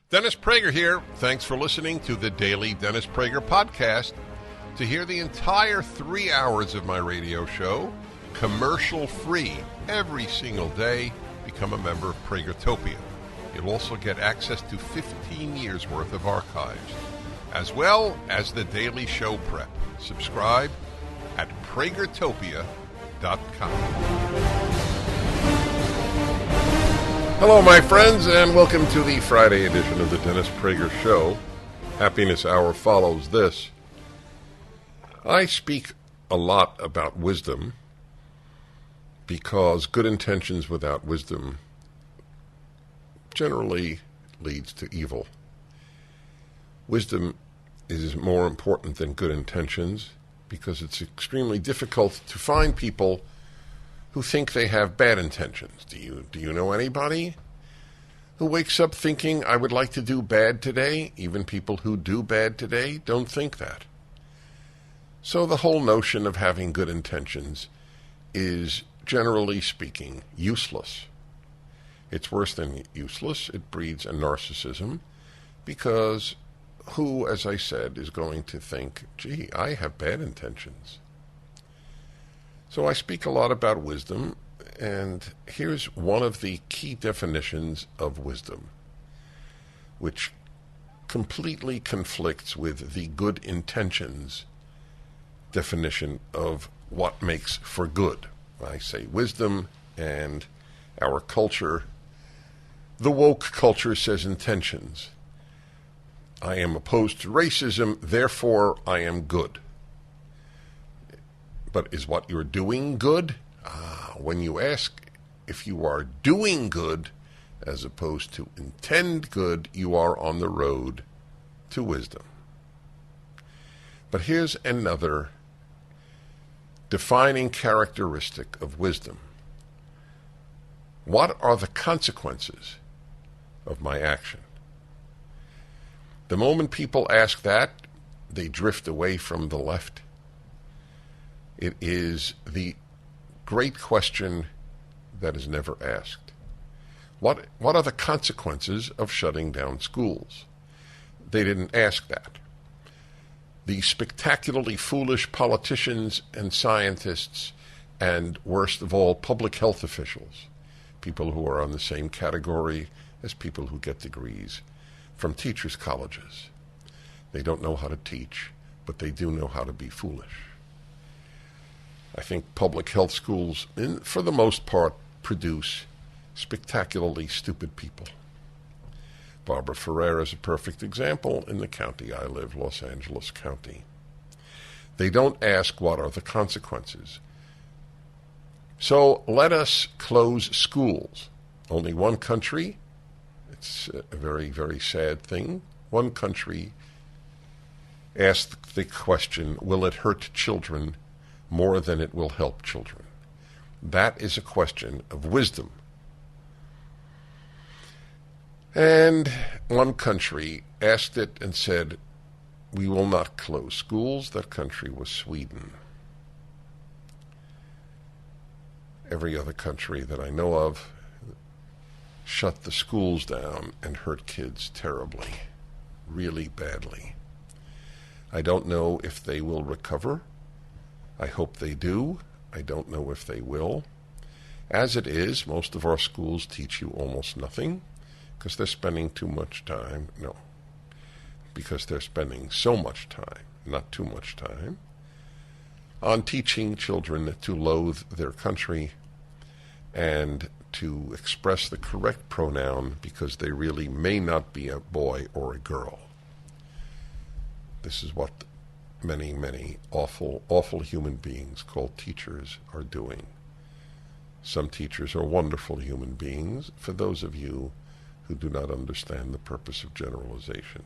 Dennis Prager here. Thanks for listening to the Daily Dennis Prager Podcast. To hear the entire 3 hours of my radio show, commercial-free, every single day, become a member of Pragertopia. You'll also get access to 15 years' worth of archives, as well as the daily show prep. Subscribe at Pragertopia.com. Hello, my friends, and welcome to the Friday edition of the Dennis Prager Show. Happiness Hour follows this. I speak a lot about wisdom because good intentions without wisdom generally leads to evil. Wisdom is more important than good intentions because it's extremely difficult to find people who think they have bad intentions. Do you know anybody who wakes up thinking, I would like to do bad today? Even people who do bad today don't think that. So the whole notion of having good intentions is, generally speaking, useless. It's worse than useless. It breeds a narcissism because who, as I said, is going to think, gee, I have bad intentions? So I speak a lot about wisdom, and here's one of the key definitions of wisdom, which completely conflicts with the good intentions definition of what makes for good. I say wisdom, and our culture, the woke culture, says intentions. I am opposed to racism, therefore I am good. But is what you're doing good? When you ask if you are doing good as opposed to intend good, you are on the road to wisdom. But here's another defining characteristic of wisdom. What are the consequences of my action? The moment people ask that, they drift away from the left. It is the great question that is never asked. What are the consequences of shutting down schools? They didn't ask that. The spectacularly foolish politicians and scientists, and worst of all, public health officials, people who are on the same category as people who get degrees from teachers' colleges. They don't know how to teach, but they do know how to be foolish. I think public health schools, for the most part, produce spectacularly stupid people. Barbara Ferrer is a perfect example in the county I live, Los Angeles County. They don't ask what are the consequences. So let us close schools. Only one country, it's a very, very sad thing, one country asked the question, will it hurt children more than it will help children? That is a question of wisdom. And one country asked it and said, we will not close schools. That country was Sweden. Every other country that I know of shut the schools down and hurt kids terribly, really badly. I don't know if they will recover. I hope they do. I don't know if they will. As it is, most of our schools teach you almost nothing because they're spending too much time. No, because they're spending so much time, not too much time, on teaching children to loathe their country and to express the correct pronoun because they really may not be a boy or a girl. This is what many, many awful, awful human beings called teachers are doing. Some teachers are wonderful human beings, for those of you who do not understand the purpose of generalization.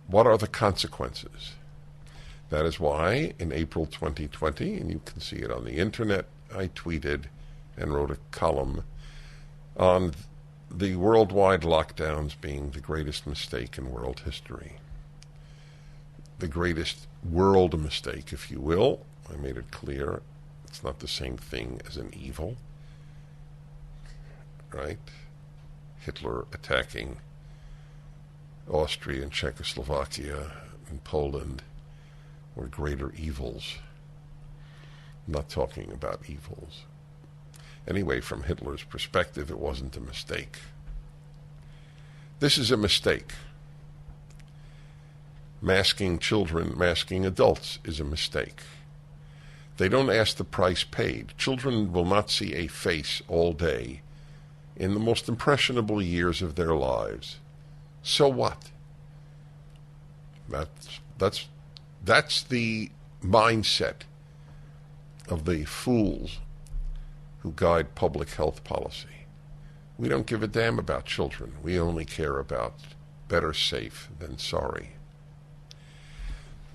What are the consequences? That is why in April 2020, and you can see it on the internet, I tweeted and wrote a column on the worldwide lockdowns being the greatest mistake in world history. The greatest world mistake, if you will. I made it clear it's not the same thing as an evil, right? Hitler attacking Austria and Czechoslovakia and Poland were greater evils. I'm not talking about evils. Anyway, from Hitler's perspective, it wasn't a mistake. This is a mistake. Masking children, masking adults is a mistake. They don't ask the price paid. Children will not see a face all day in the most impressionable years of their lives. So what? That's the mindset of the fools who guide public health policy. We don't give a damn about children. We only care about better safe than sorry.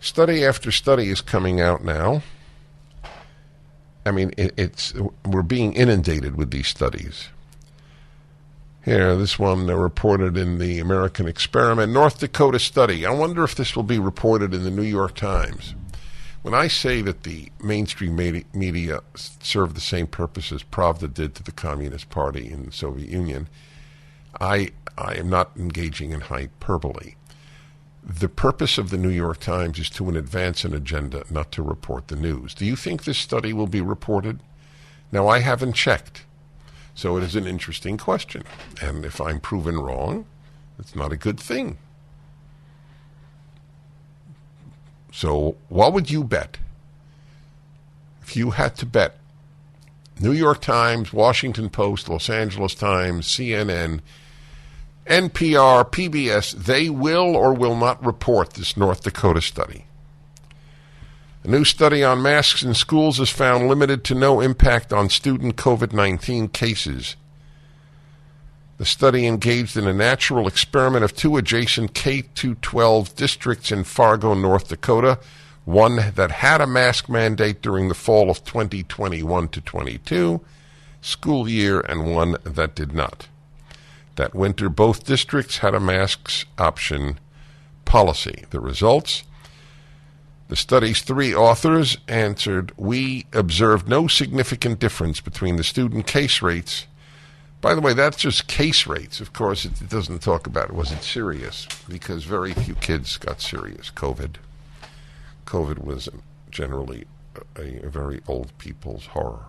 Study after study is coming out now. I mean, we're being inundated with these studies. Here, this one reported in the American Experiment, North Dakota study. I wonder if this will be reported in the New York Times. When I say that the mainstream media serve the same purpose as Pravda did to the Communist Party in the Soviet Union, I am not engaging in hyperbole. The purpose of the New York Times is to advance an agenda, not to report the news. Do you think this study will be reported? Now, I haven't checked, so it is an interesting question. And if I'm proven wrong, it's not a good thing. So what would you bet? If you had to bet, New York Times, Washington Post, Los Angeles Times, CNN, NPR, PBS, they will or will not report this North Dakota study. A new study on masks in schools has found limited to no impact on student COVID-19 cases. The study engaged in a natural experiment of two adjacent K-12 districts in Fargo, North Dakota, one that had a mask mandate during the fall of 2021 to 22 school year and one that did not. That winter, both districts had a masks option policy. The results? The study's three authors answered, we observed no significant difference between the student case rates. By the way, that's just case rates. Of course, it doesn't talk about it. Was it serious? Because very few kids got serious. COVID was generally a very old people's horror.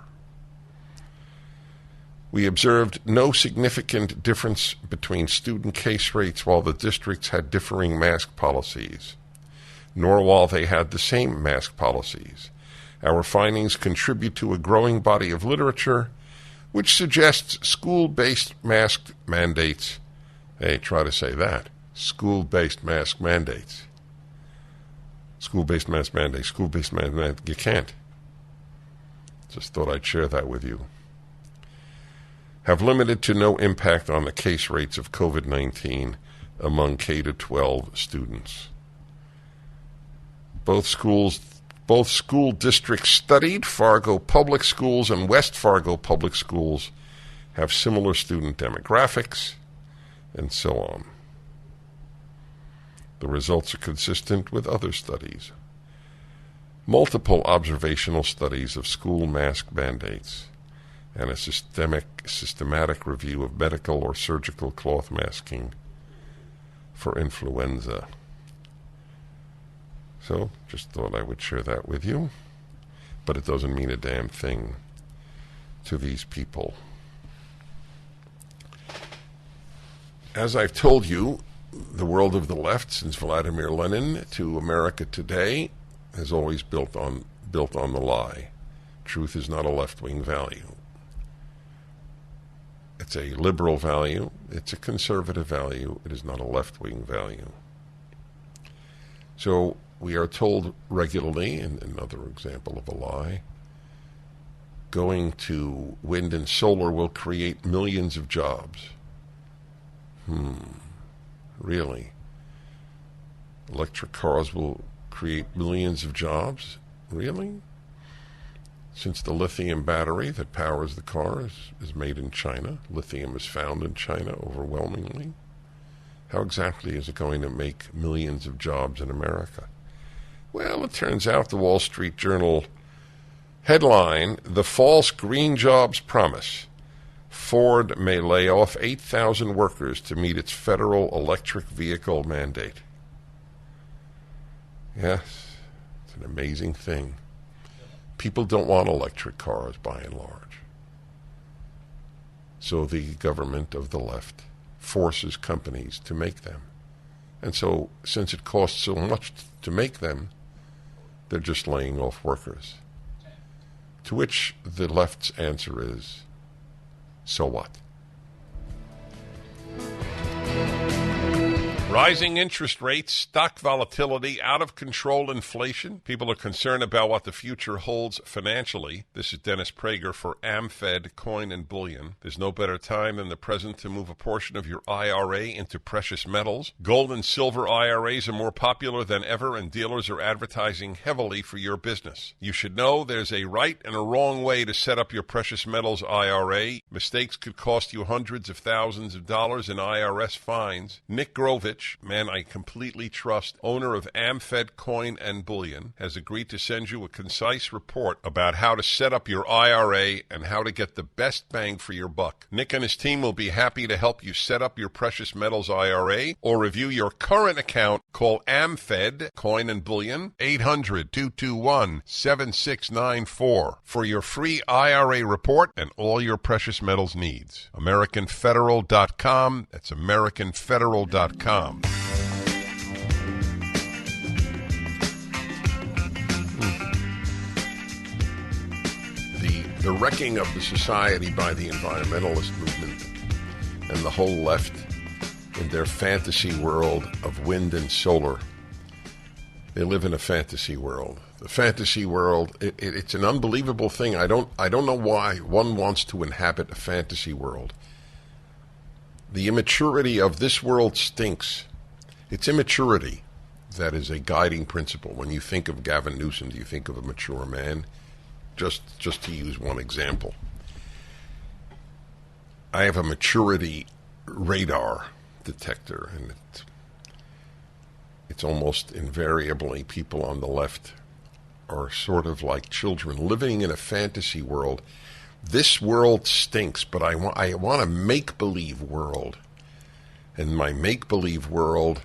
We observed no significant difference between student case rates while the districts had differing mask policies, nor while they had the same mask policies. Our findings contribute to a growing body of literature which suggests school-based mask mandates. Hey, try to say that. School-based mask mandates. School-based mask mandates. School-based mask mandates. You can't. Just thought I'd share that with you. Have limited to no impact on the case rates of COVID-19 among K-12 students. Both school districts studied, Fargo Public Schools and West Fargo Public Schools, have similar student demographics, and so on. The results are consistent with other studies. Multiple observational studies of school mask mandates and a systematic review of medical or surgical cloth masking for influenza. So, just thought I would share that with you. But it doesn't mean a damn thing to these people. As I've told you, the world of the left, since Vladimir Lenin to America today, has always built on the lie. Truth is not a left-wing value. It's a liberal value. It's a conservative value. It is not a left-wing value. So we are told regularly, in another example of a lie, going to wind and solar will create millions of jobs. Really? Electric cars will create millions of jobs? Really? Since the lithium battery that powers the car is made in China, lithium is found in China overwhelmingly. How exactly is it going to make millions of jobs in America? Well, it turns out the Wall Street Journal headline, The False Green Jobs Promise. Ford may lay off 8,000 workers to meet its federal electric vehicle mandate. Yes, it's an amazing thing. People don't want electric cars by and large. So the government of the left forces companies to make them. And so, since it costs so much to make them, they're just laying off workers. To which the left's answer is, so what? Rising interest rates, stock volatility, out-of-control inflation. People are concerned about what the future holds financially. This is Dennis Prager for AmFed Coin and Bullion. There's no better time than the present to move a portion of your IRA into precious metals. Gold and silver IRAs are more popular than ever, and dealers are advertising heavily for your business. You should know there's a right and a wrong way to set up your precious metals IRA. Mistakes could cost you hundreds of thousands of dollars in IRS fines. Nick Grovich, man I completely trust, owner of AmFed Coin and Bullion, has agreed to send you a concise report about how to set up your IRA and how to get the best bang for your buck. Nick and his team will be happy to help you set up your precious metals IRA or review your current account. Call AmFed Coin and Bullion 800-221-7694 for your free IRA report and all your precious metals needs. AmericanFederal.com. That's AmericanFederal.com. The wrecking of the society by the environmentalist movement and the whole left in their fantasy world of wind and solar. They live in a fantasy world. The fantasy world, it's an unbelievable thing. I don't know why one wants to inhabit a fantasy world. The immaturity of this world stinks. It's immaturity that is a guiding principle. When you think of Gavin Newsom, do you think of a mature man? Just to use one example. I have a maturity radar detector, and it's almost invariably people on the left are sort of like children living in a fantasy world. This world stinks, but I want a make-believe world. In my make-believe world,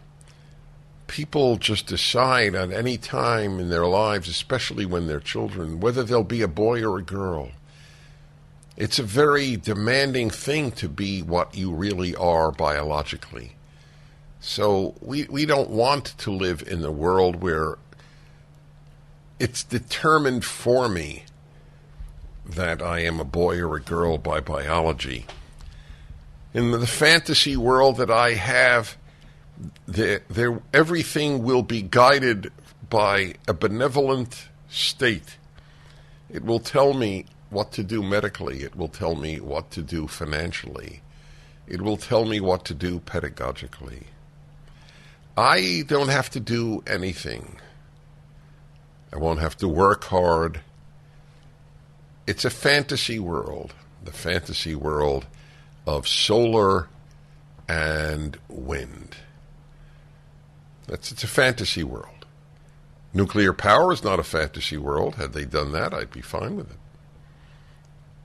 people just decide at any time in their lives, especially when they're children, whether they'll be a boy or a girl. It's a very demanding thing to be what you really are biologically. So we don't want to live in a world where it's determined for me that I am a boy or a girl by biology. In the fantasy world that I have, everything will be guided by a benevolent state. It will tell me what to do medically. It will tell me what to do financially. It will tell me what to do pedagogically. I don't have to do anything. I won't have to work hard. It's a fantasy world, the fantasy world of solar and wind. It's a fantasy world. Nuclear power is not a fantasy world. Had they done that, I'd be fine with it.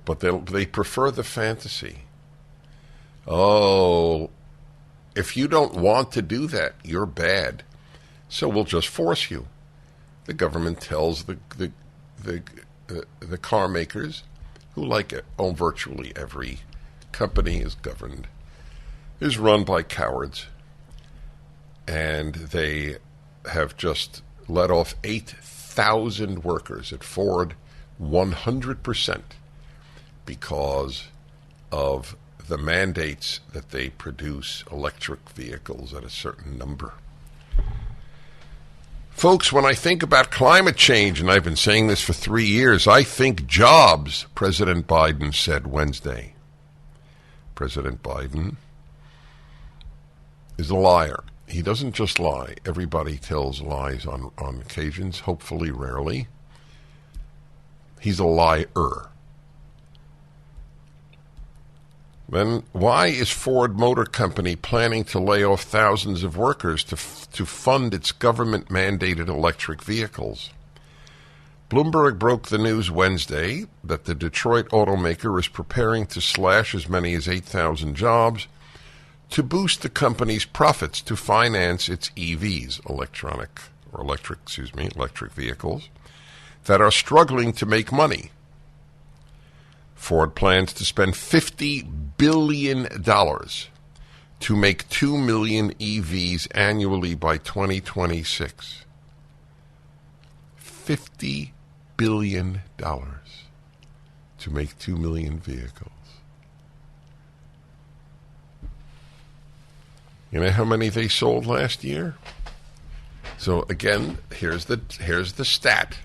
But they prefer the fantasy. Oh, if you don't want to do that, you're bad. So we'll just force you. The government tells the car makers, who like it, virtually every company is run by cowards. And they have just let off 8,000 workers at Ford, 100%, because of the mandates that they produce electric vehicles at a certain number. Folks, when I think about climate change, and I've been saying this for 3 years, I think jobs, President Biden said Wednesday. President Biden is a liar. He doesn't just lie. Everybody tells lies on occasions, hopefully rarely. He's a liar. Then why is Ford Motor Company planning to lay off thousands of workers to fund its government-mandated electric vehicles? Bloomberg broke the news Wednesday that the Detroit automaker is preparing to slash as many as 8,000 jobs to boost the company's profits to finance its EVs, electric vehicles, that are struggling to make money. Ford plans to spend $50 billion to make 2 million EVs annually by 2026. $50 billion to make 2 million vehicles. You know how many they sold last year? So again, here's the stat.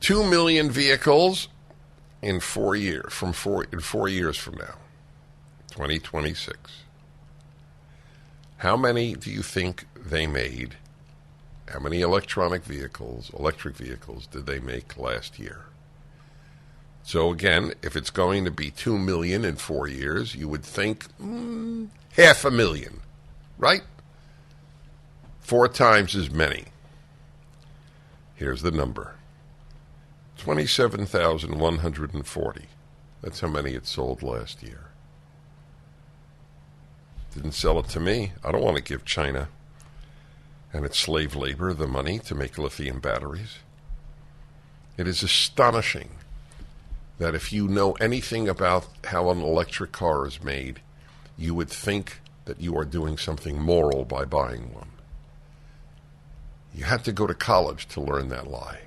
2 million vehicles in 4 years from 4 years from now, 2026. How many do you think they made? How many electric vehicles did they make last year? So again, if it's going to be 2 million in 4 years, you would think 500,000, right? 4 times as many. Here's the number. 27,140. That's how many it sold last year. Didn't sell it to me. I don't want to give China and its slave labor the money to make lithium batteries. It is astonishing that if you know anything about how an electric car is made, you would think that you are doing something moral by buying one. You had to go to college to learn that lie.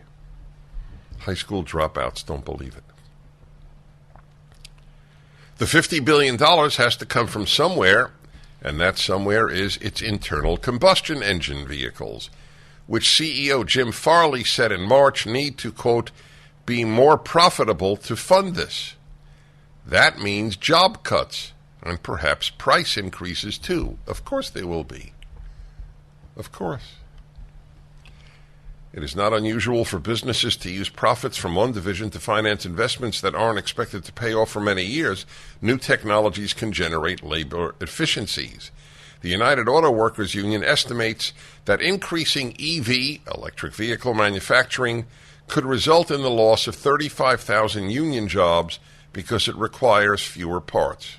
High school dropouts don't believe it. The $50 billion has to come from somewhere, and that somewhere is its internal combustion engine vehicles, which CEO Jim Farley said in March need to, quote, be more profitable to fund this. That means job cuts and perhaps price increases too. Of course they will be. Of course. It is not unusual for businesses to use profits from one division to finance investments that aren't expected to pay off for many years. New technologies can generate labor efficiencies. The United Auto Workers Union estimates that increasing EV, electric vehicle manufacturing, could result in the loss of 35,000 union jobs because it requires fewer parts.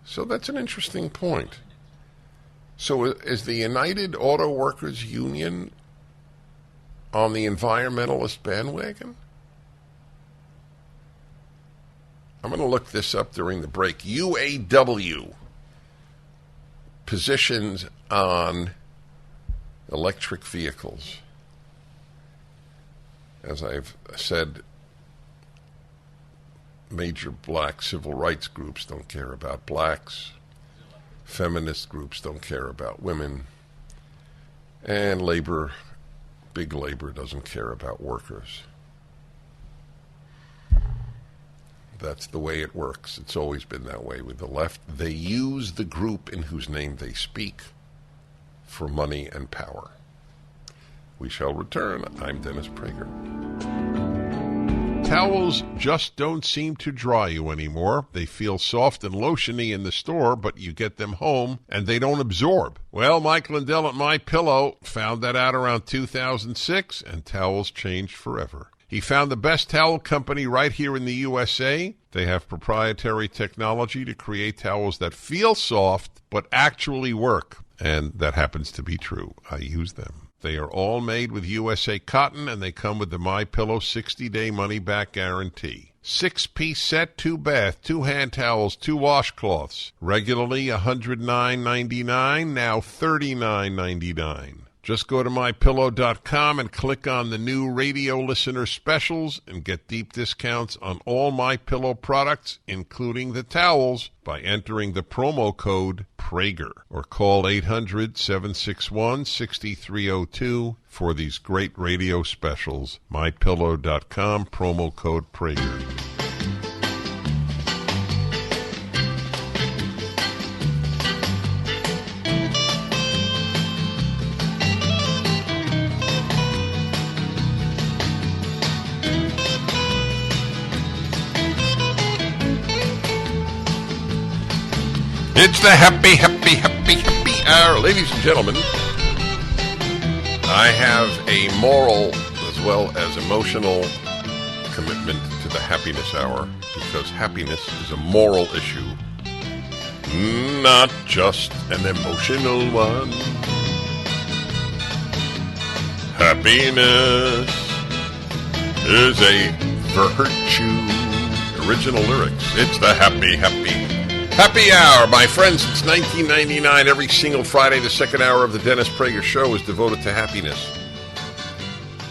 So that's an interesting point. So is the United Auto Workers Union on the environmentalist bandwagon? I'm going to look this up during the break. UAW positions on electric vehicles. As I've said, major black civil rights groups don't care about blacks. Feminist groups don't care about women. And labor, big labor, doesn't care about workers. That's the way it works. It's always been that way with the left. They use the group in whose name they speak for money and power. We shall return. I'm Dennis Prager. Towels just don't seem to dry you anymore. They feel soft and lotiony in the store, but you get them home and they don't absorb. Well, Mike Lindell at MyPillow found that out around 2006, and towels changed forever. He found the best towel company right here in the USA. They have proprietary technology to create towels that feel soft but actually work, and that happens to be true. I use them. They are all made with USA cotton, and they come with the MyPillow 60-day money-back guarantee. 6-piece set, 2 bath, 2 hand towels, 2 washcloths. Regularly $109.99, now $39.99. Just go to MyPillow.com and click on the new radio listener specials and get deep discounts on all MyPillow products, including the towels, by entering the promo code Prager, or call 800-761-6302 for these great radio specials. MyPillow.com, promo code Prager. It's the happy hour. Ladies and gentlemen, I have a moral as well as emotional commitment to the happiness hour because happiness is a moral issue, not just an emotional one. Happiness is a virtue. Original lyrics. It's the happy hour, my friends. It's 1999. Every single Friday, the second hour of the Dennis Prager Show is devoted to happiness.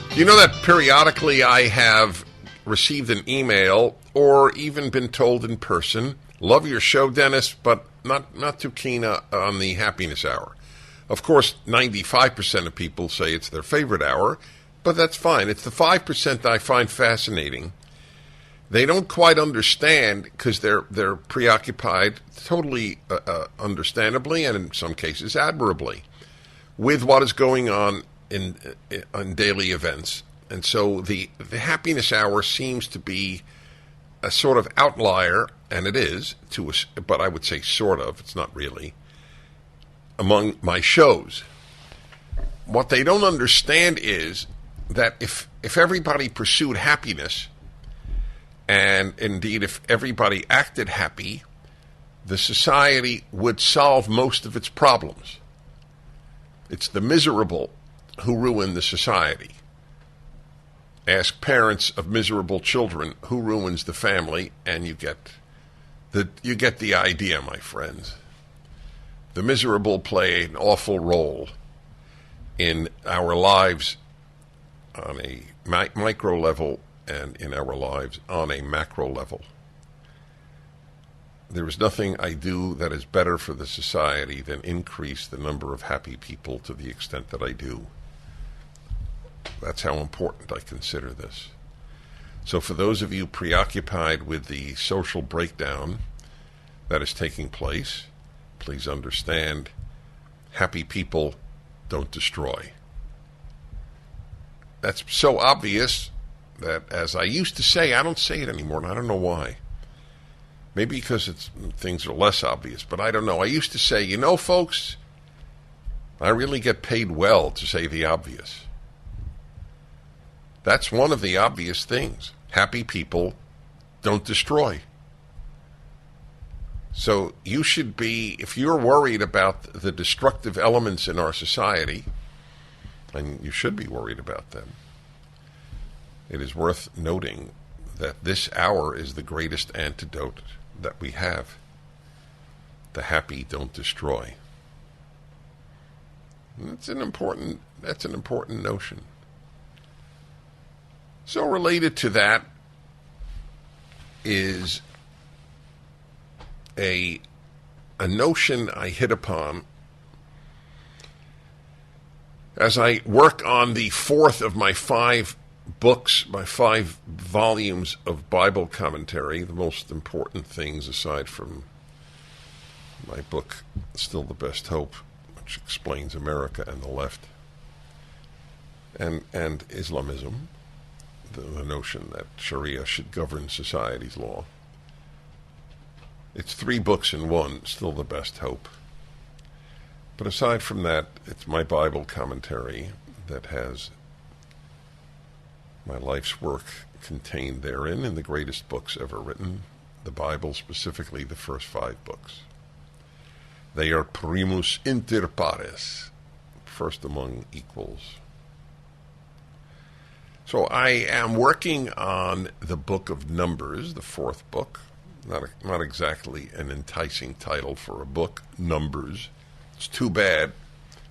Do you know that periodically I have received an email or even been told in person, love your show, Dennis, but not too keen on the happiness hour. Of course, 95% of people say it's their favorite hour, but that's fine. It's the 5% I find fascinating. They don't quite understand because they're preoccupied, totally understandably, and in some cases admirably, with what is going on in daily events. And so the happiness hour seems to be a sort of outlier, and it is, but I would say sort of, it's not really, among my shows. What they don't understand is that if everybody pursued happiness, and indeed, if everybody acted happy, the society would solve most of its problems. It's the miserable who ruin the society. Ask parents of miserable children who ruins the family, and you get the idea, my friends. The miserable play an awful role in our lives on a micro level and in our lives on a macro level. There is nothing I do that is better for the society than increase the number of happy people to the extent that I do. That's how important I consider this. So for those of you preoccupied with the social breakdown that is taking place, please understand, happy people don't destroy. That's so obvious that, as I used to say, I don't say it anymore, and I don't know why. Maybe because things are less obvious, but I don't know. I used to say, folks, I really get paid well to say the obvious. That's one of the obvious things. Happy people don't destroy. So you should be, if you're worried about the destructive elements in our society, and you should be worried about them, it is worth noting that this hour is the greatest antidote that we have. The happy don't destroy. That's an important notion. So related to that is a notion I hit upon as I work on the fourth of my 5 books, my 5 volumes of Bible commentary, the most important things aside from my book, Still the Best Hope, which explains America and the left, and Islamism, the notion that Sharia should govern society's law. It's 3 books in one, Still the Best Hope. But aside from that, it's my Bible commentary that has my life's work contained therein in the greatest books ever written, the Bible, specifically the first 5 books. They are primus inter pares, first among equals. So I am working on the book of Numbers, the 4th book. Not exactly an enticing title for a book, Numbers. It's too bad.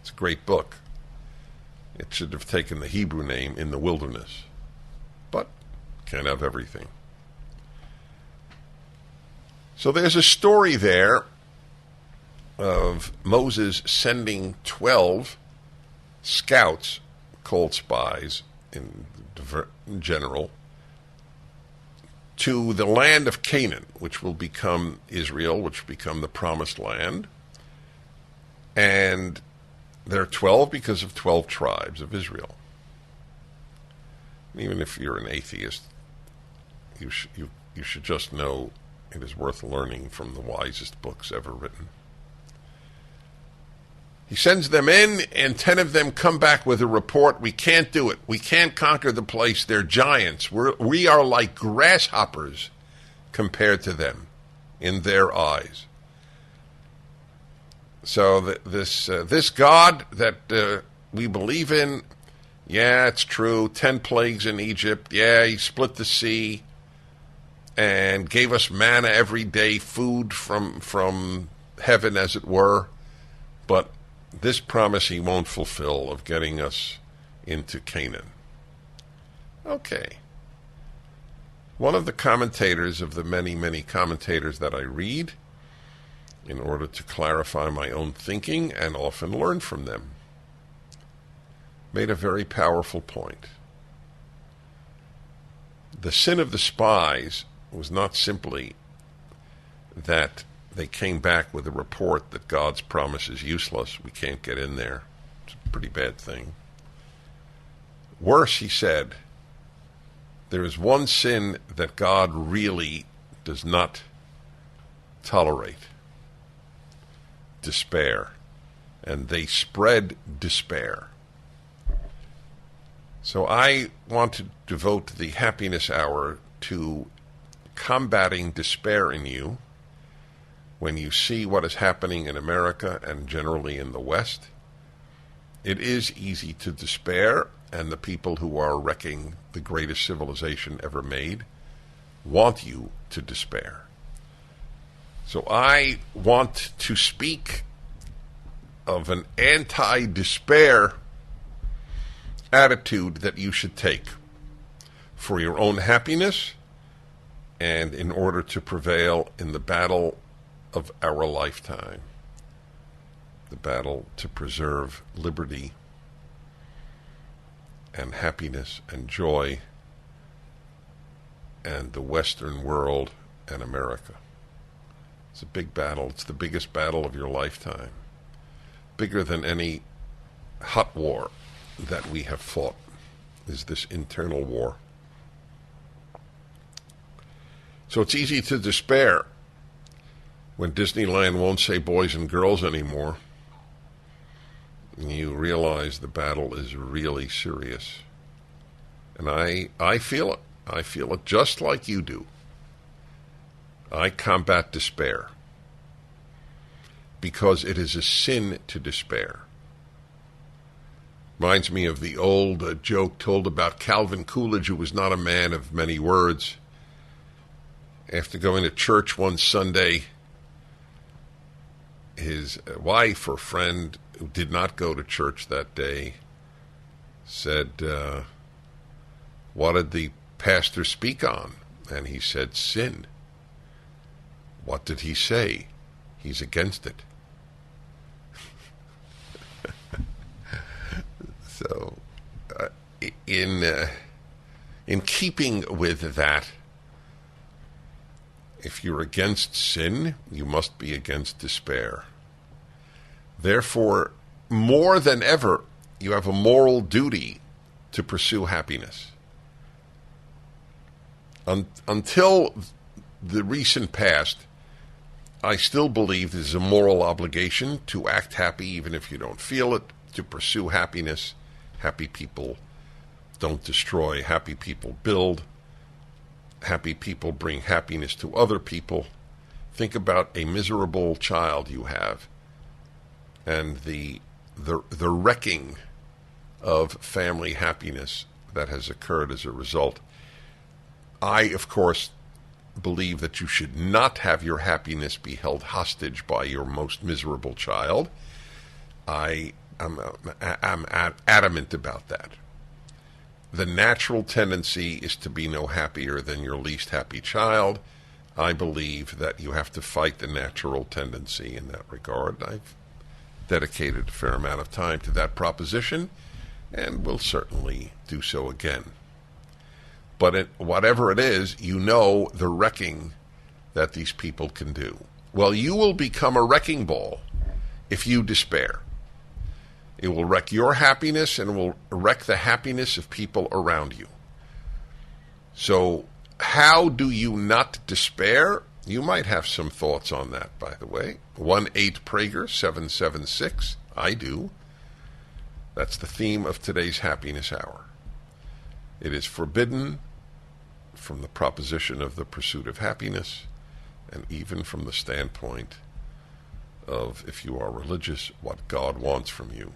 It's a great book. It should have taken the Hebrew name In the Wilderness. But can't have everything. So there's a story there of Moses sending 12 scouts, called spies in general, to the land of Canaan, which will become Israel, which will become the promised land. And there are 12 because of 12 tribes of Israel. Even if you're an atheist, you should just know it is worth learning from the wisest books ever written. He sends them in, and 10 of them come back with a report. We can't do it. We can't conquer the place. They're giants. We are like grasshoppers compared to them in their eyes. So this God that we believe in, yeah, it's true. 10 plagues in Egypt. Yeah, he split the sea and gave us manna every day, food from heaven, as it were. But this promise he won't fulfill of getting us into Canaan. Okay. One of the commentators of the many, many commentators that I read in order to clarify my own thinking and often learn from them made a very powerful point. The sin of the spies was not simply that they came back with a report that God's promise is useless. We can't get in there. It's a pretty bad thing. Worse, he said, there is one sin that God really does not tolerate: despair. And they spread despair. So I want to devote the happiness hour to combating despair in you when you see what is happening in America and generally in the West. It is easy to despair, and the people who are wrecking the greatest civilization ever made want you to despair. So I want to speak of an anti-despair attitude that you should take for your own happiness and in order to prevail in the battle of our lifetime, the battle to preserve liberty and happiness and joy and the Western world and America. It's a big battle. It's the biggest battle of your lifetime, bigger than any hot war that we have fought, is this internal war. So it's easy to despair when Disneyland won't say boys and girls anymore. You realize the battle is really serious. And I feel it. I feel it just like you do. I combat despair because it is a sin to despair. Reminds me of the old joke told about Calvin Coolidge, who was not a man of many words. After going to church one Sunday, his wife or friend who did not go to church that day said, what did the pastor speak on? And he said, sin. What did he say? He's against it. So, in keeping with that, if you're against sin, you must be against despair. Therefore, more than ever, you have a moral duty to pursue happiness. Until the recent past, I still believe there's a moral obligation to act happy even if you don't feel it, to pursue happiness. Happy people don't destroy. Happy people build. Happy people bring happiness to other people. Think about a miserable child you have and the wrecking of family happiness that has occurred as a result. I, of course, believe that you should not have your happiness be held hostage by your most miserable child. I'm adamant about that. The natural tendency is to be no happier than your least happy child. I believe that you have to fight the natural tendency in that regard. I've dedicated a fair amount of time to that proposition and will certainly do so again. But whatever it is, you know the wrecking that these people can do. Well, you will become a wrecking ball if you despair. It will wreck your happiness and will wreck the happiness of people around you. So how do you not despair? You might have some thoughts on that, by the way. 1-8-PRAGER 776 I do. That's the theme of today's Happiness Hour. It is forbidden from the proposition of the pursuit of happiness, and even from the standpoint of, if you are religious, what God wants from you.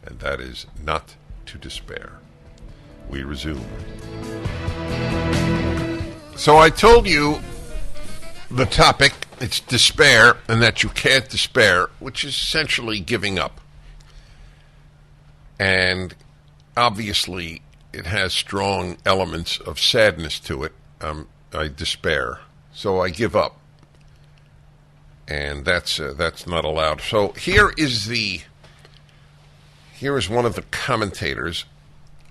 And that is not to despair. We resume. So I told you the topic, it's despair, and that you can't despair, which is essentially giving up. And obviously it has strong elements of sadness to it. I despair, so I give up, and that's not allowed. So here is one of the commentators,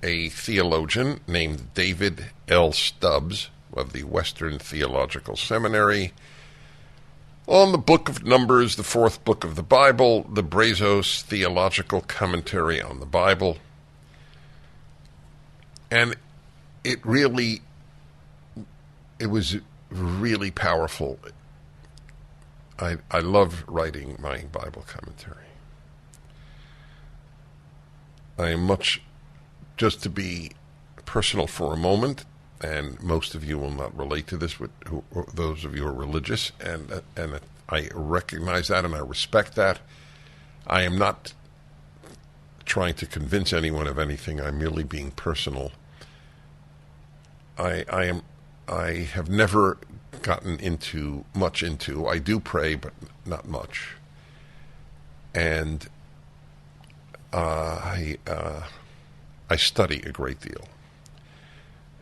a theologian named David L. Stubbs of the Western Theological Seminary, on the Book of Numbers, the fourth book of the Bible, the Brazos Theological Commentary on the Bible. And it was really powerful. I love writing my Bible commentary. I am much, just to be personal for a moment, and most of you will not relate to this, those of you who are religious, and I recognize that and I respect that. I am not trying to convince anyone of anything. I'm merely being personal. I have never gotten much into. I do pray, but not much. And I study a great deal.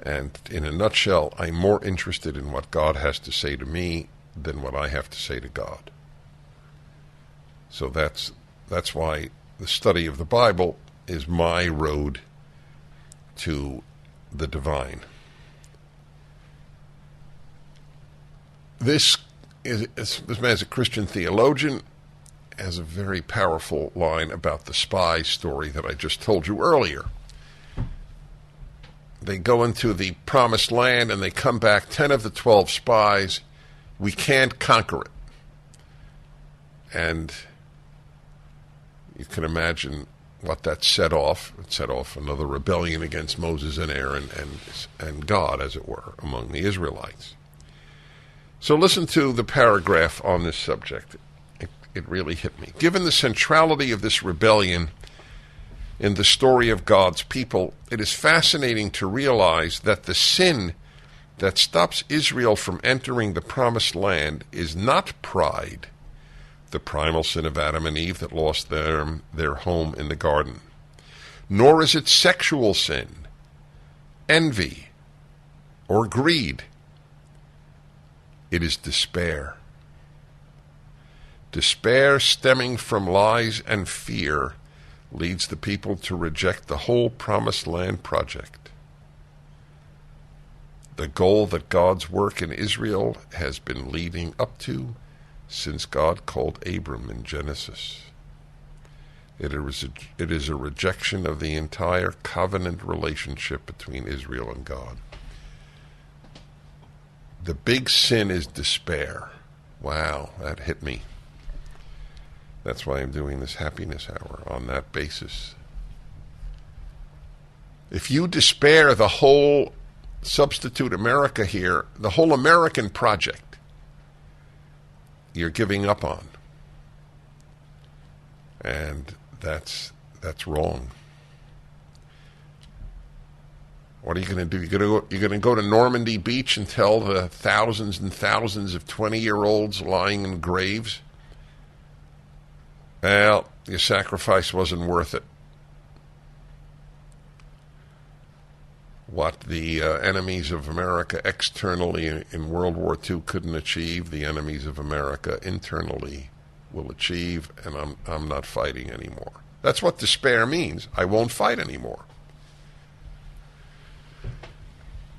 And in a nutshell, I'm more interested in what God has to say to me than what I have to say to God. So that's why the study of the Bible is my road to the divine. This man is a Christian theologian, has a very powerful line about the spy story that I just told you earlier. They go into the promised land and they come back, 10 of the 12 spies. We can't conquer it. And you can imagine what that set off. It set off another rebellion against Moses and Aaron and God, as it were, among the Israelites. So listen to the paragraph on this subject. It really hit me. Given the centrality of this rebellion in the story of God's people, it is fascinating to realize that the sin that stops Israel from entering the promised land is not pride, the primal sin of Adam and Eve that lost their home in the garden, nor is it sexual sin, envy, or greed. It is despair. Despair stemming from lies and fear leads the people to reject the whole Promised Land project. The goal that God's work in Israel has been leading up to since God called Abram in Genesis. It is a rejection of the entire covenant relationship between Israel and God. The big sin is despair. Wow, that hit me. That's why I'm doing this Happiness Hour on that basis. If you despair, the whole Substitute America here, the whole American project, you're giving up on. And that's wrong. What are you going to do? You're going to go to Normandy Beach and tell the thousands and thousands of 20-year-olds lying in graves, well, your sacrifice wasn't worth it. What the enemies of America externally in World War II couldn't achieve, the enemies of America internally will achieve, and I'm not fighting anymore. That's what despair means. I won't fight anymore.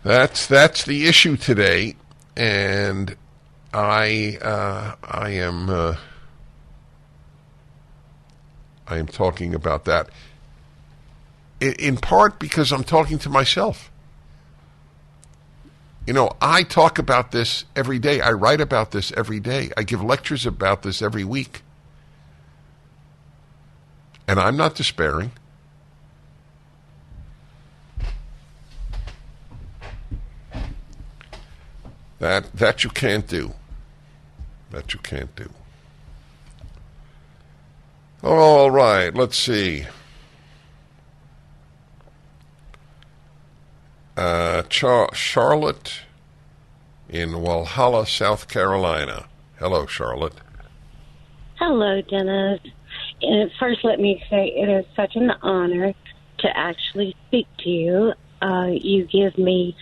That's the issue today, and I am talking about that in part because I'm talking to myself. You know, I talk about this every day. I write about this every day. I give lectures about this every week. And I'm not despairing. That you can't do. That you can't do. All right, let's see. Charlotte in Walhalla, South Carolina. Hello, Charlotte. Hello, Dennis. And first, let me say it is such an honor to actually speak to you. You give me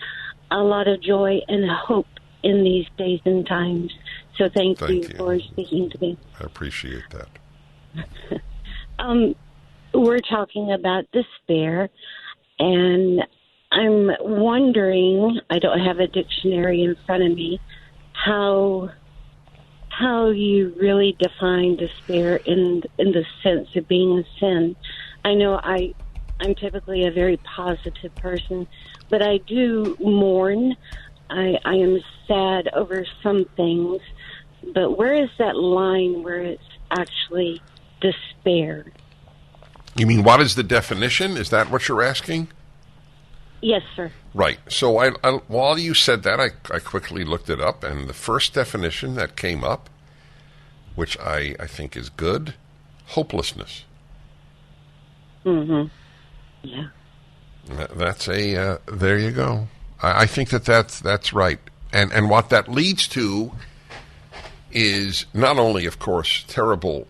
a lot of joy and hope in these days and times. So thank you for speaking to me. I appreciate that. We're talking about despair, and I'm wondering, I don't have a dictionary in front of me, how you really define despair in the sense of being a sin. I know I'm typically a very positive person, but I do mourn. I am sad over some things, but where is that line where it's actually despair? You mean, what is the definition? Is that what you're asking? Yes, sir. Right. So while you said that, I quickly looked it up, and the first definition that came up, which I think is good, hopelessness. Mm-hmm. Yeah. That's there you go. I think that's right. And what that leads to is not only, of course, terrible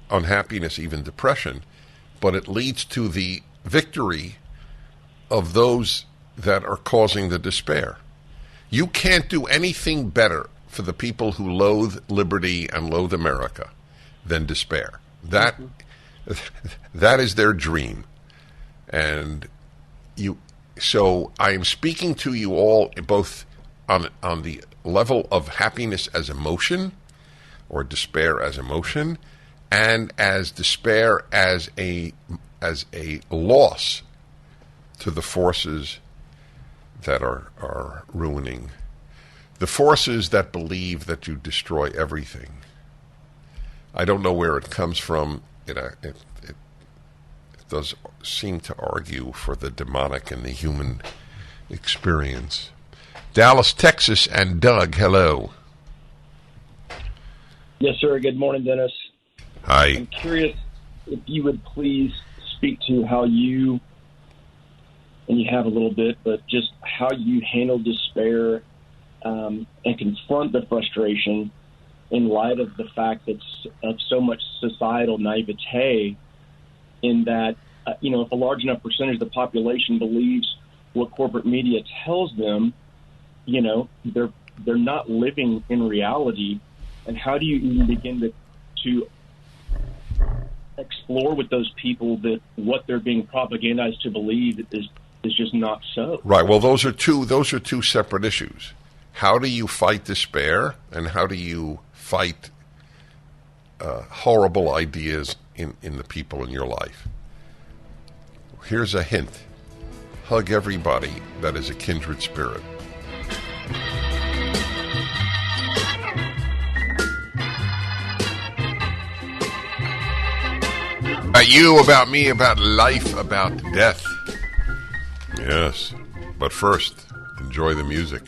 unhappiness, even depression, but it leads to the victory of those that are causing the despair. You can't do anything better for the people who loathe liberty and loathe America than despair. That is their dream. And so I am speaking to you all both on the level of happiness as emotion, or despair as emotion, and as despair as a loss to the forces that are ruining, the forces that believe that you destroy everything. I don't know where it comes from. It does seem to argue for the demonic in the human experience. Dallas, Texas, and Doug, hello. Yes, sir. Good morning, Dennis. Hi. I'm curious if you would please speak to how you, and you have a little bit, but just how you handle despair and confront the frustration in light of the fact that of so much societal naivete, in that, if a large enough percentage of the population believes what corporate media tells them, they're not living in reality. And how do you even begin to explore with those people that what they're being propagandized to believe is just not so? Right. Well, those are two separate issues. How do you fight despair, and how do you fight horrible ideas in the people in your life? Here's a hint. Hug everybody that is a kindred spirit. About you, about me, about life, about death. Yes. But first, enjoy the music.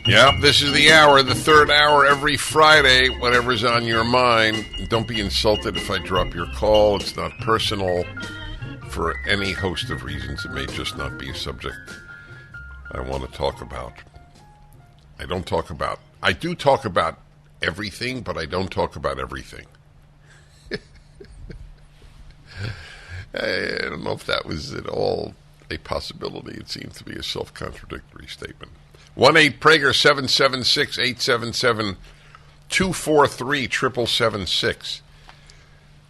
Yep, this is the hour, the third hour every Friday, whatever's on your mind. Don't be insulted if I drop your call. It's not personal for any host of reasons. It may just not be a subject I want to talk about. I do talk about everything, but I don't talk about everything. I don't know if that was at all a possibility. It seems to be a self-contradictory statement. 1-8-PRAGER 776-877-243-7776.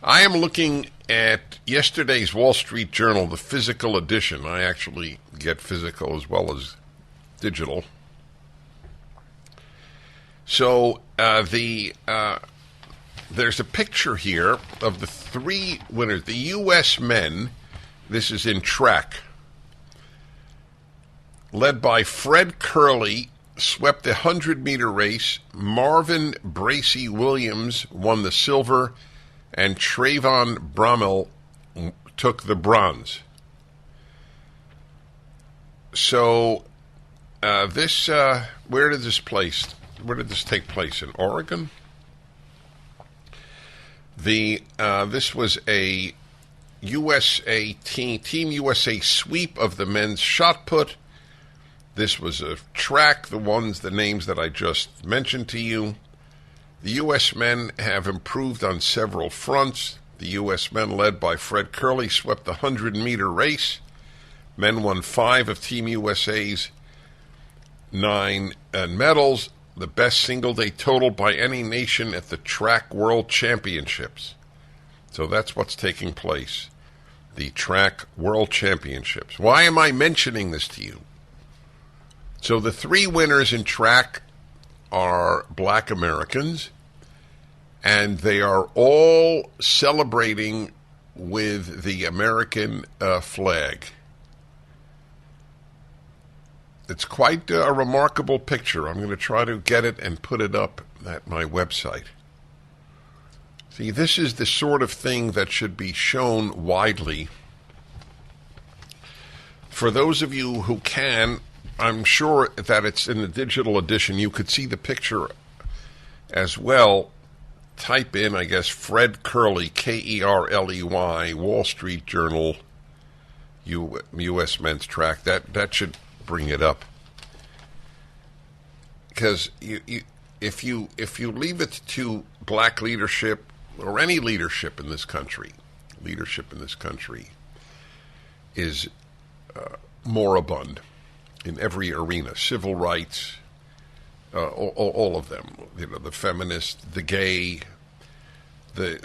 I am looking at yesterday's Wall Street Journal, the physical edition. I actually get physical as well as digital. So there's a picture here of the three winners. The U.S. men, this is in track. led by Fred Curley, swept the 100-meter race. Marvin Bracey Williams won the silver, and Trayvon Bromell took the bronze. So, where did this take place? In Oregon? This was a Team USA sweep of the men's shot put. This was a track, the names that I just mentioned to you. The U.S. men have improved on several fronts. The U.S. men, led by Fred Curley, swept the 100-meter race. Men won 5 of Team USA's 9 medals, the best single-day total by any nation at the Track World Championships. So that's what's taking place, the Track World Championships. Why am I mentioning this to you? So the 3 winners in track are Black Americans, and they are all celebrating with the American flag. It's quite a remarkable picture. I'm going to try to get it and put it up at my website. See, this is the sort of thing that should be shown widely. For those of you who can, I'm sure that it's in the digital edition. You could see the picture as well. Type in, I guess, Fred Curley, Kerley, Wall Street Journal, U.S. men's track. That should bring it up. Because if you leave it to black leadership or any leadership in this country is moribund in every arena. Civil rights, all of them. You know, the feminist, the gay, the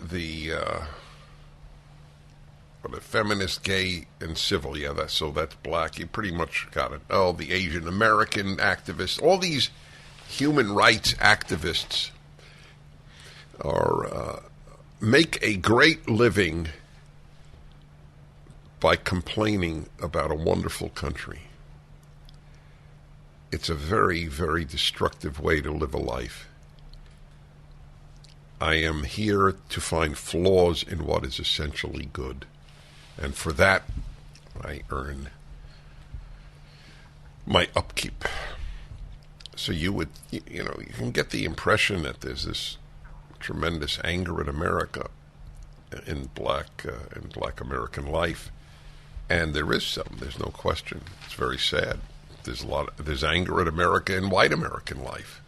feminist, gay, and civil. Yeah, that's black. You pretty much got it. Oh, the Asian American activists, all these human rights activists are make a great living by complaining about a wonderful country. It's a very, very destructive way to live a life. I am here to find flaws in what is essentially good. And for that, I earn my upkeep. So you can get the impression that there's this tremendous anger in America, in black American life, and there is some. There's no question. It's very sad. There's anger in America in white American life,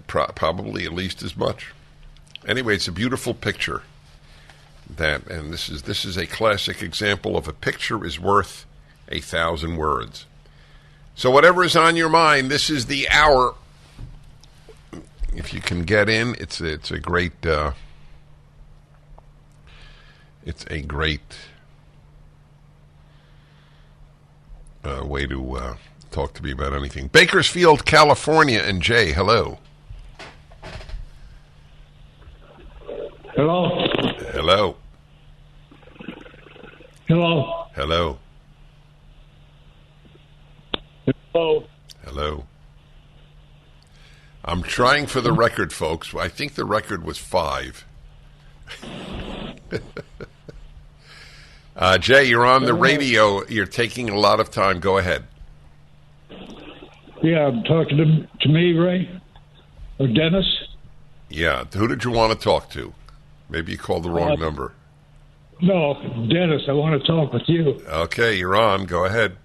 probably at least as much. Anyway, it's a beautiful picture. And this is a classic example of a picture is worth 1,000 words. So whatever is on your mind, this is the hour. If you can get in, it's a great way to talk to me about anything. Bakersfield, California, and Jay, hello. Hello. Hello. Hello. Hello. Hello. Hello. I'm trying for the record, folks. I think the record was 5. Jay, you're on the radio. You're taking a lot of time. Go ahead. Yeah, I'm talking to me, Ray? Or Dennis? Yeah. Who did you want to talk to? Maybe you called the wrong number. No, Dennis, I want to talk with you. Okay, you're on. Go ahead.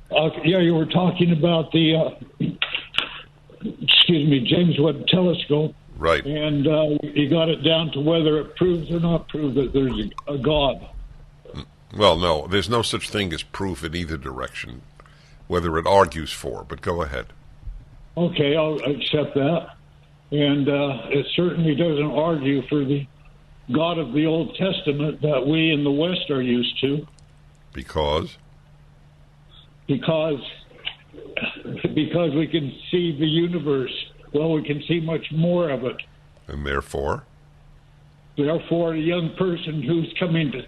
Yeah, you were talking about the, James Webb Telescope. Right. And you got it down to whether it proves or not proves that there's a God. Well, no, there's no such thing as proof in either direction, whether it argues for, but go ahead. Okay, I'll accept that. And it certainly doesn't argue for the God of the Old Testament that we in the West are used to. Because? Because we can see the universe. Well, we can see much more of it. And therefore? Therefore, a young person who's coming to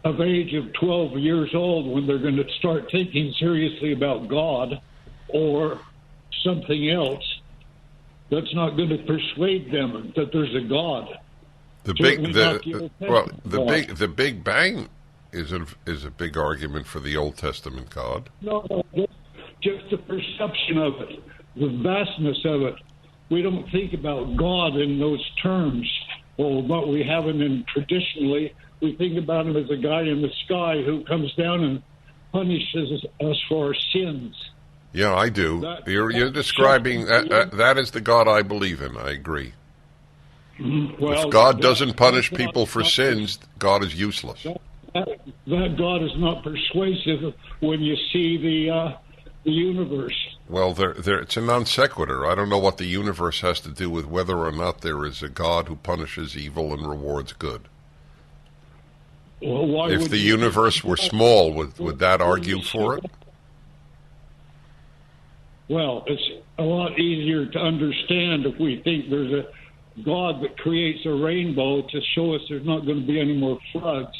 of age of 12 years old when they're going to start thinking seriously about God or something else, that's not going to persuade them that there's a God. The Big Bang is a big argument for the Old Testament God. No, just the perception of it, the vastness of it. We don't think about God in those terms, or what we have him in traditionally. We think about him as a guy in the sky who comes down and punishes us for our sins. Yeah, I do. You're describing that is the God I believe in. I agree. Well, if God doesn't punish people for sins, God is useless. That God is not persuasive when you see the universe. Well, it's a non sequitur. I don't know what the universe has to do with whether or not there is a God who punishes evil and rewards good. Well, if the universe were small, would that argue for it? Well, it's a lot easier to understand if we think there's a God that creates a rainbow to show us there's not going to be any more floods.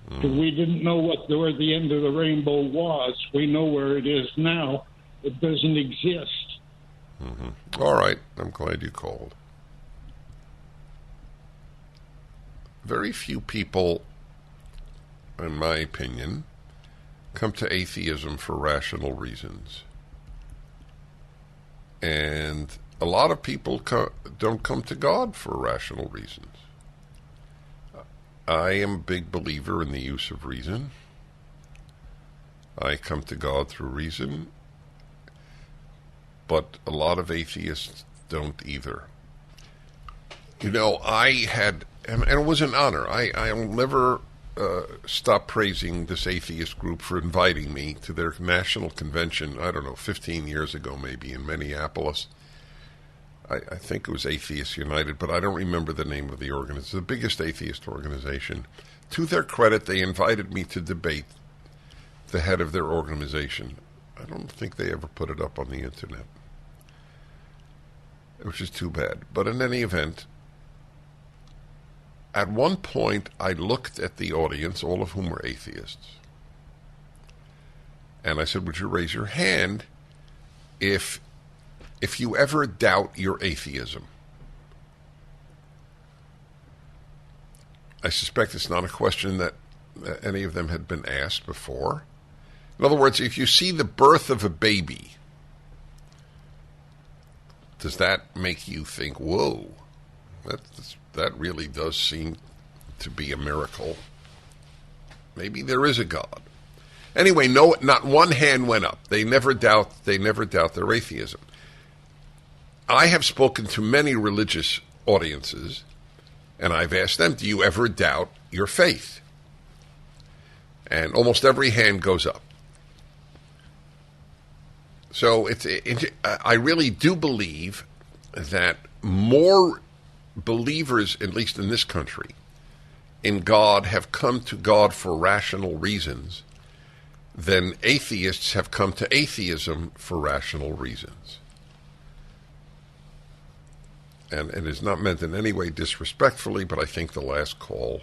Because we didn't know where the end of the rainbow was. We know where it is now. It doesn't exist. Mm-hmm. All right. I'm glad you called. Very few people, in my opinion, come to atheism for rational reasons. And a lot of people don't come to God for rational reasons. I am a big believer in the use of reason. I come to God through reason. But a lot of atheists don't either. You know, and it was an honor. I'll never stop praising this atheist group for inviting me to their national convention, 15 years ago maybe, in Minneapolis. I think it was Atheists United, but I don't remember the name of the organization. It's the biggest atheist organization. To their credit, they invited me to debate the head of their organization. I don't think they ever put it up on the internet, which is too bad. But in any event, at one point I looked at the audience, all of whom were atheists, and I said, would you raise your hand if you ever doubt your atheism? I suspect it's not a question that any of them had been asked before. In other words, if you see the birth of a baby, does that make you think, whoa, that really does seem to be a miracle? Maybe there is a God. Anyway, no, not one hand went up. They never doubt their atheism. I have spoken to many religious audiences, and I've asked them, do you ever doubt your faith? And almost every hand goes up. So I really do believe that more believers, at least in this country, in God have come to God for rational reasons than atheists have come to atheism for rational reasons. And it is not meant in any way disrespectfully, but I think the last call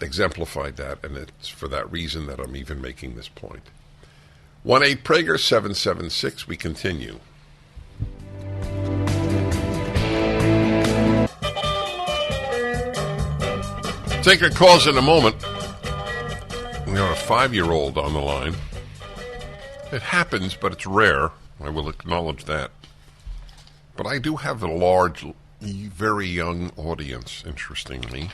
exemplified that, and it's for that reason that I'm even making this point. 1-8-PRAGER-776, we continue. Take your calls in a moment. We have a 5-year-old on the line. It happens, but it's rare. I will acknowledge that. But I do have a large, very young audience, interestingly.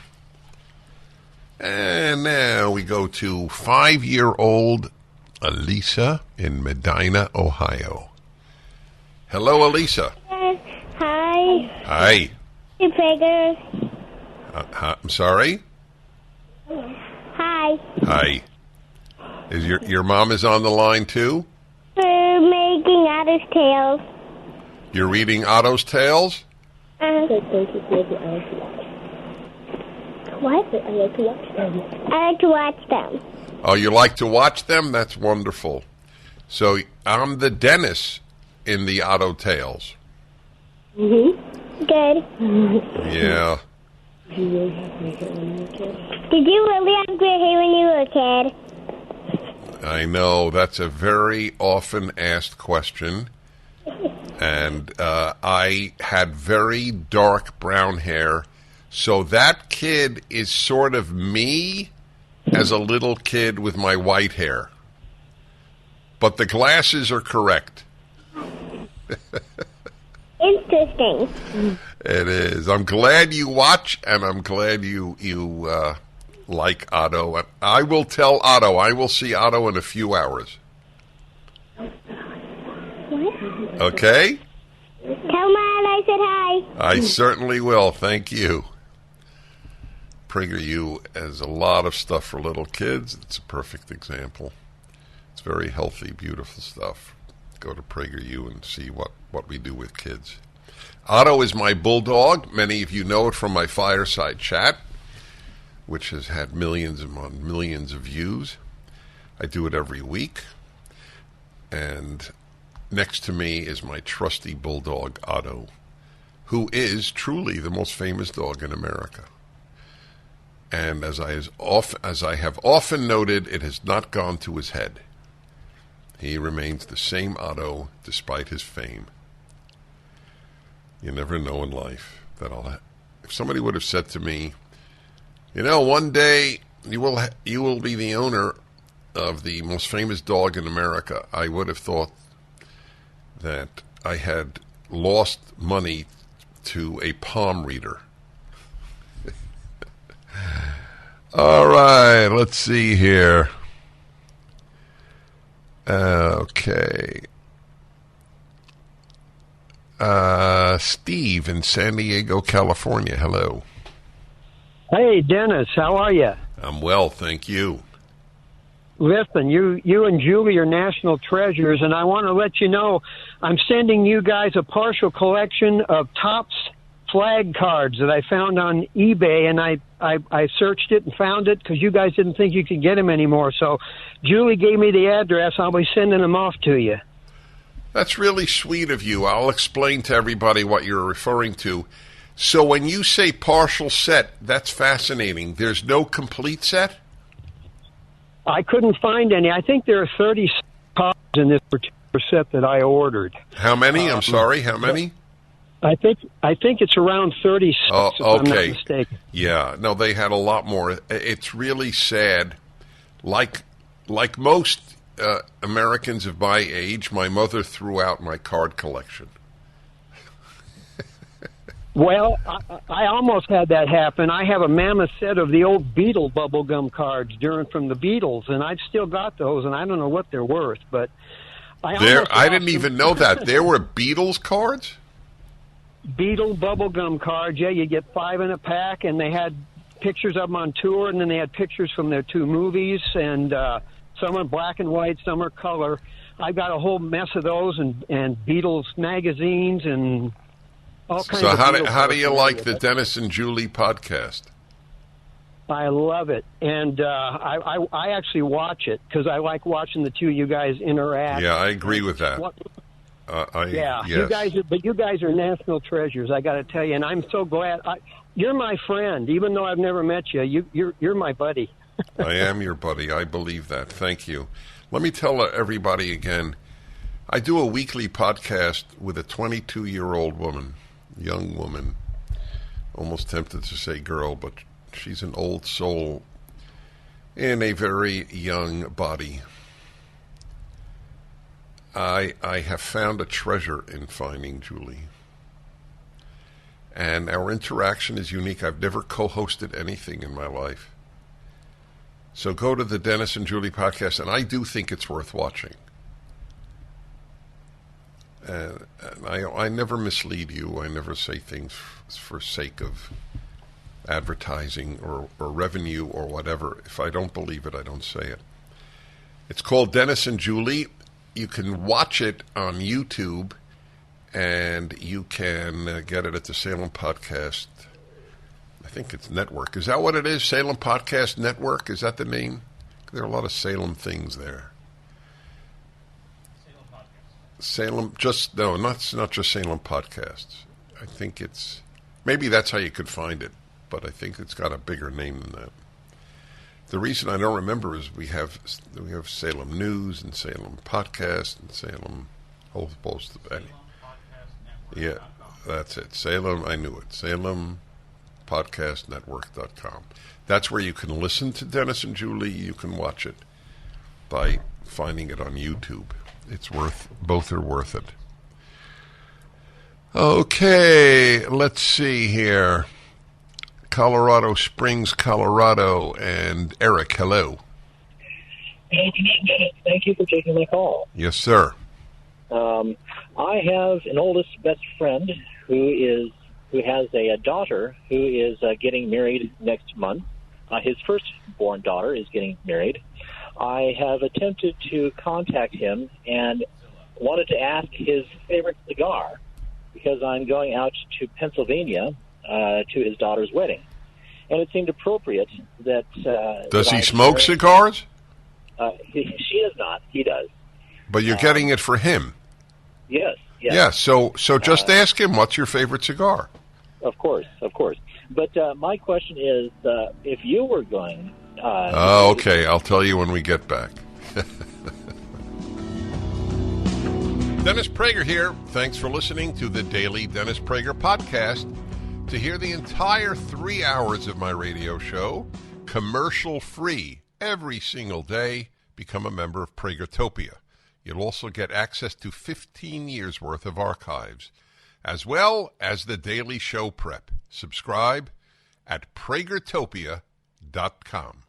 And now we go to 5-year-old Elisa in Medina, Ohio. Hello, Elisa. Hi. Hi. Hey, Prager. I'm sorry? Hi. Hi. Is your mom is on the line too? We're making Otto's Tales. You're reading Otto's Tales? What? I like to watch them. I like to watch them. Oh, you like to watch them? That's wonderful. So I'm the Dennis in the Otto Tales. Mm-hmm. Good. Yeah. Did you really have gray hair when you were a kid? Did you really have gray hair when you were a kid? I know, that's a very often asked question. And I had very dark brown hair. So that kid is sort of me as a little kid with my white hair. But the glasses are correct. Interesting. It is. I'm glad you watch, and I'm glad you like Otto. I will tell Otto. I will see Otto in a few hours. What? Okay? Tell Mom I said hi. I certainly will. Thank you. PragerU has a lot of stuff for little kids. It's a perfect example. It's very healthy, beautiful stuff. Go to PragerU and see what we do with kids. Otto is my bulldog. Many of you know it from my fireside chat, which has had millions and millions of views. I do it every week. And next to me is my trusty bulldog, Otto, who is truly the most famous dog in America. And as I have often noted, it has not gone to his head. He remains the same Otto despite his fame. You never know in life that if somebody would have said to me, one day you will be the owner of the most famous dog in America, I would have thought that I had lost money to a palm reader. All right, let's see here. Okay. Steve in San Diego, California. Hello. Hey, Dennis, how are you? I'm well, thank you. Listen, you and Julie are national treasures, and I want to let you know I'm sending you guys a partial collection of Topps flag cards that I found on eBay, and I searched it and found it because you guys didn't think you could get them anymore. So Julie gave me the address. I'll be sending them off to you. That's really sweet of you. I'll explain to everybody what you're referring to. So when you say partial set, that's fascinating. There's no complete set? I couldn't find any. I think there are 30 cards in this particular set that I ordered. How many? I'm sorry, how many? I think it's around 36, oh, if I'm not okay. mistaken. Yeah, no, they had a lot more. It's really sad. Like most Americans of my age, my mother threw out my card collection. Well, I almost had that happen. I have a mammoth set of the old Beatle bubblegum cards from the Beatles, and I've still got those, and I don't know what they're worth, but I didn't even know that. There were Beatles cards? Beatle bubblegum cards, yeah, you get 5 in a pack, and they had pictures of them on tour, and then they had pictures from their 2 movies, and some are black and white, some are color. I've got a whole mess of those, and Beatles magazines, and all kinds of So how do you like the Dennis and Julie podcast? I love it, and I actually watch it because I like watching the two of you guys interact. Yeah, I agree with that. Yes. you guys are national treasures. I got to tell you, and I'm so glad. You're my friend, even though I've never met you. You're my buddy. I am your buddy. I believe that. Thank you. Let me tell everybody again. I do a weekly podcast with a 22-year-old woman, young woman. Almost tempted to say girl, but she's an old soul in a very young body. I have found a treasure in finding Julie. And our interaction is unique. I've never co-hosted anything in my life. So go to the Dennis and Julie podcast, and I do think it's worth watching. And I never mislead you. I never say things for sake of advertising or revenue or whatever. If I don't believe it, I don't say it. It's called Dennis and Julie. You can watch it on YouTube, and you can get it at the Salem Podcast. I think it's Network. Is that what it is? Salem Podcast Network? Is that the name? There are a lot of Salem things there. Salem, not just Salem Podcasts. I think maybe that's how you could find it. but I think it's got a bigger name than that. The reason I don't remember is we have Salem News and Salem Podcast and Salem whole host of any. Yeah, that's it. Salem, I knew it. SalemPodcastNetwork.com. That's where you can listen to Dennis and Julie. You can watch it by finding it on YouTube. Both are worth it. Okay, let's see here. Colorado Springs, Colorado, and Eric, hello. Hey, Dennis. Thank you for taking my call. Yes, sir. I have an oldest best friend who has a daughter who is getting married next month. His firstborn daughter is getting married. I have attempted to contact him and wanted to ask his favorite cigar because I'm going out to Pennsylvania to his daughter's wedding. And it seemed appropriate that... Does he smoke cigars? She does not. He does. But you're getting it for him? Yes. Yeah, so just ask him, what's your favorite cigar? Of course. But my question is, if you were going... okay, I'll tell you when we get back. Dennis Prager here. Thanks for listening to the Daily Dennis Prager Podcast. To hear the entire 3 hours of my radio show, commercial-free, every single day, become a member of Pragertopia. You'll also get access to 15 years' worth of archives, as well as the daily show prep. Subscribe at Pragertopia.com.